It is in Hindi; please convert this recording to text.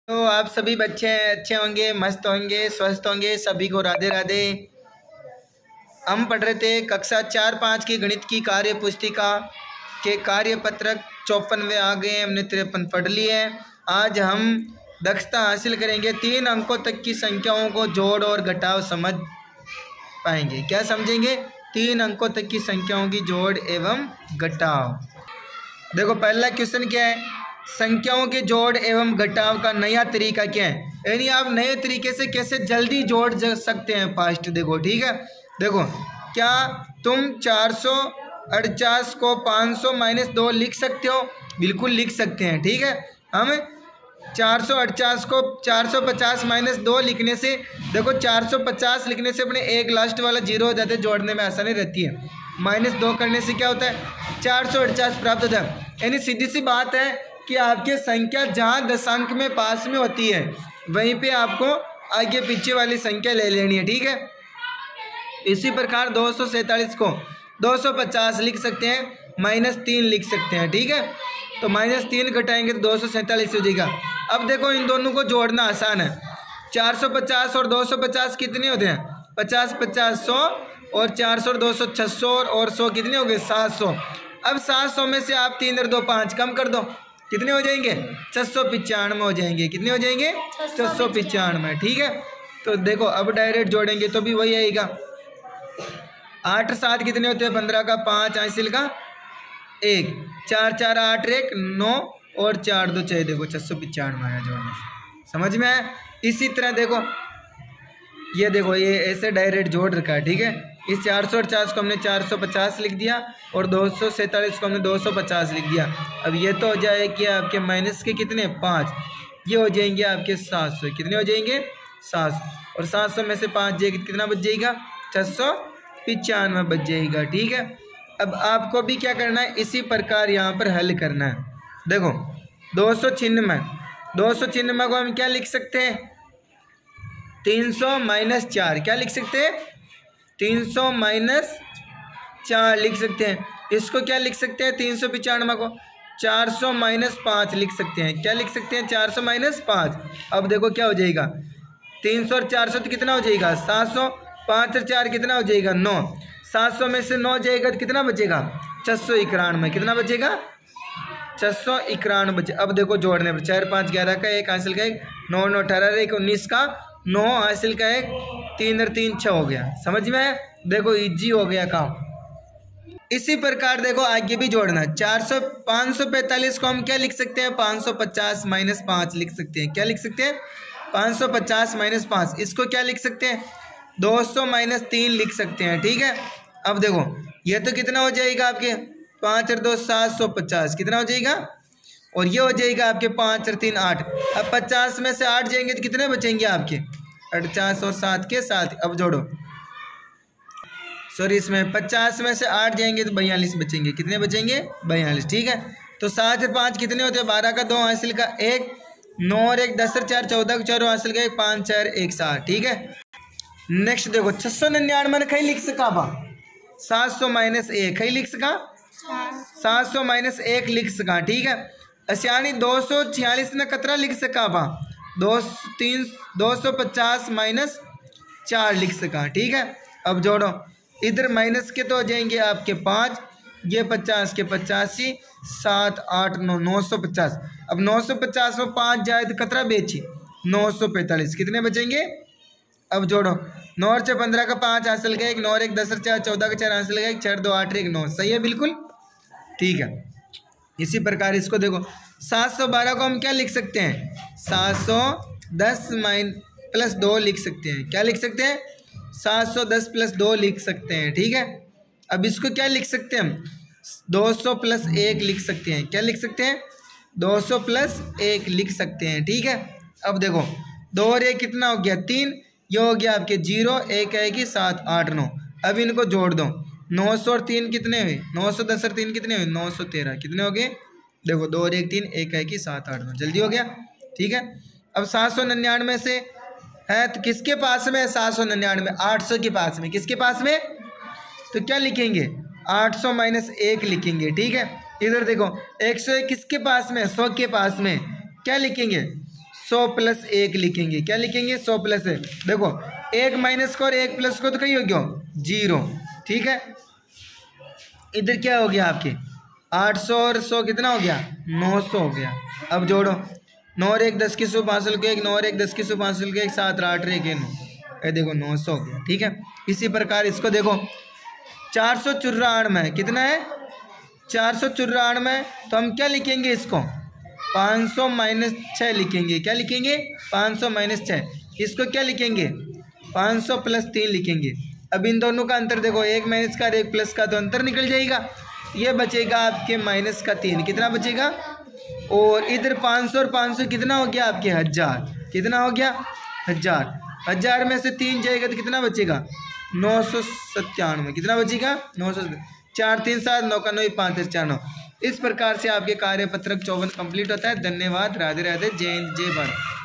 तो आप सभी बच्चे अच्छे होंगे, मस्त होंगे, स्वस्थ होंगे। सभी को राधे राधे। हम पढ़ रहे थे कक्षा 4-5 की गणित की कार्य पुस्तिका के कार्यपत्रक 54वें आ गए। हमने 53 पढ़ लिए हैं। आज हम दक्षता हासिल करेंगे, 3 अंकों तक की संख्याओं को जोड़ और घटाव समझ पाएंगे। क्या समझेंगे? 3 अंकों तक की संख्याओं की जोड़ एवं घटाव। देखो पहला क्वेश्चन क्या है, संख्याओं के जोड़ एवं घटाव का नया तरीका क्या है, यानी आप नए तरीके से कैसे जल्दी जोड़ सकते हैं फास्ट। देखो ठीक है, देखो क्या तुम 448 को 500 - 2 लिख सकते हो? बिल्कुल लिख सकते हैं। ठीक है, हम 448 को 450 - 2 लिखने से, देखो 450 लिखने से अपने एक लास्ट वाला जीरो हो जाते, जोड़ने में आसानी रहती है। -2 करने से क्या होता है, 448 प्राप्त होता है। यानी सीधी सी बात है कि आपकी संख्या जहाँ दशांक में पास में होती है वहीं पे आपको आगे पीछे वाली संख्या ले लेनी है। ठीक है, इसी प्रकार 247 को 250 लिख सकते हैं, -3 लिख सकते हैं। ठीक है, तो -3 घटाएंगे तो 247 हो जाएगा। अब देखो इन दोनों को जोड़ना आसान है। 450 और 250 कितने होते हैं? 50 50 100 और 400 और 200 600 और 100 कितने हो गए? 700। अब 700 में से आप 3 और 2 5 कम कर दो, कितने हो जाएंगे? 695 हो जाएंगे। कितने हो जाएंगे? 695। ठीक है, तो देखो अब डायरेक्ट जोड़ेंगे तो भी वही आएगा। 8 7 कितने होते हैं? 15 का 5 हासिल का 1, 4 4 8 1 9 और 4 2 6। देखो 695 आया जोड़ने से। समझ में आया? इसी तरह देखो ये देखो, ये ऐसे डायरेक्ट जोड़ रखा है। ठीक है, इस 448 को हमने 450 लिख दिया और 247 को हमने 250 लिख दिया। अब ये तो हो जाएगी आपके माइनस के कितने? 5। ये हो जाएंगे आपके 700। कितने हो जाएंगे? 700। और 700 में से 5 जाएगी कितना बच जाएगा? 695 बच जाएगा। ठीक है, अब आपको भी क्या करना है, इसी प्रकार यहाँ पर हल करना है। देखो 296 को हम क्या लिख सकते हैं? 300 - 4 क्या लिख सकते हैं? 300 - 4 लिख सकते हैं। इसको क्या लिख सकते हैं? 395 को 400 - 5 लिख सकते हैं। क्या लिख सकते हैं? 400 - 5। अब देखो क्या हो जाएगा, 300 और 400 तो कितना हो जाएगा? 700। 5 और 4 कितना हो जाएगा? 9। 700 में से 9 जाएगा तो कितना बचेगा? 691। कितना बचेगा? 691 बचे। अब देखो जोड़ने पर 4 5 11 का 1 हासिल का 1, 9 9 18 1 19 का 9 हासिल का 1, 3 और 3 6 हो गया। समझ में है? देखो इजी हो गया काम। इसी प्रकार देखो आगे भी जोड़ना है। 545 को हम क्या लिख सकते हैं? 550 - 5 लिख सकते हैं। क्या लिख सकते हैं? 550 - 5। इसको क्या लिख सकते हैं? 200 - 3 लिख सकते हैं। ठीक है, अब देखो ये तो कितना हो जाएगा आपके 5 और 2 750। कितना हो जाएगा? और ये हो जाएगा आपके 5 और 3 8। अब 50 में से 8 जाएंगे तो कितने बचेंगे आपके? 48 और 7 के 7। अब जोड़ो, सॉरी इसमें 50 में से 8 जाएंगे तो 42 बचेंगे। कितने बचेंगे? 42। ठीक है, तो 7 और 5 कितने होते हैं? 12 का 2 हासिल का 1, 9 और 1 10 और 4 14 का 4 हासिल का 1, 5 4 1 7। ठीक है, नेक्स्ट देखो 699 कहीं लिख सका बा 700 - 1 कहीं लिख सका 700 - 1 लिख सका। ठीक है, असियानी 246 ने कतरा लिख सका बा 250 - 4 लिख सका। ठीक है, अब जोड़ो, इधर माइनस के तो हो जाएंगे आपके 5, ये 50 के 85, 7 8 9 950। अब 950 में 5 जाए तो कतरा बेची 945। कितने बचेंगे? अब जोड़ो, 9 और 6 15 का 5 हासिल का 1, 9 और 1 10 और 4 14 का 4 हासिल का 1, 4 2 8 1 9। सही है बिल्कुल। ठीक है, इसी प्रकार इसको देखो 712 को हम क्या लिख सकते हैं? 710 + 2 लिख सकते हैं। क्या लिख सकते हैं? 710 + 2 लिख सकते हैं। ठीक है, अब इसको क्या लिख सकते हैं हम? 200 + 1 लिख सकते हैं। क्या लिख सकते हैं? 200 + 1 लिख सकते हैं। ठीक है, अब देखो 2 और 1 कितना हो गया? 3। ये हो गया आपके 0 1 आएगी 7 8 9। अब इनको जोड़ दो, 900 और 3 कितने हुए? 910 और 3 कितने हुए? 913। कितने हो गए? देखो 2 और 1 3, 1 आएगी 7 8 9। जल्दी हो गया। ठीक है, अब 799 से है तो किसके पास में है? 799 800 के पास में। किसके पास में? तो क्या लिखेंगे? 800 - 1 लिखेंगे। ठीक है, इधर देखो 101 किसके पास में? 100 के पास में। क्या लिखेंगे? 100+1 लिखेंगे। क्या लिखेंगे? 100+1। देखो 1 माइनस को और 1 प्लस को तो कहीं हो गया 0, ठीक है। इधर क्या हो गया आपके 800 और 100 कितना हो गया 900 हो गया। अब जोड़ो 9 और 1 10 की सुबह 5 के 1, 9 और 1 10 की सुबह 5 के 1, 7 और 8 के 9, ये देखो 900 हो गया, ठीक है। इसी प्रकार इसको देखो 494 में कितना है 494 में, तो हम क्या लिखेंगे इसको 500 - 6 लिखेंगे। क्या लिखेंगे 500 - 6। इसको क्या लिखेंगे 500 + 3 लिखेंगे। अब इन दोनों का अंतर देखो 1 माइनस का और 1 प्लस का, तो अंतर निकल जाएगा। ये बचेगा आपके -3, कितना बचेगा। और इधर 500 और 500 कितना हो गया आपके 1000, कितना हो गया 1000। 1000 में से 3 जाएगा तो कितना बचेगा 997, कितना बचेगा 900। 4 3 7 9 का 9 5 4 9। इस प्रकार से आपके कार्यपत्रक 54 कंप्लीट होता है। धन्यवाद। राधे राधे। जय हिंद, जय भारत।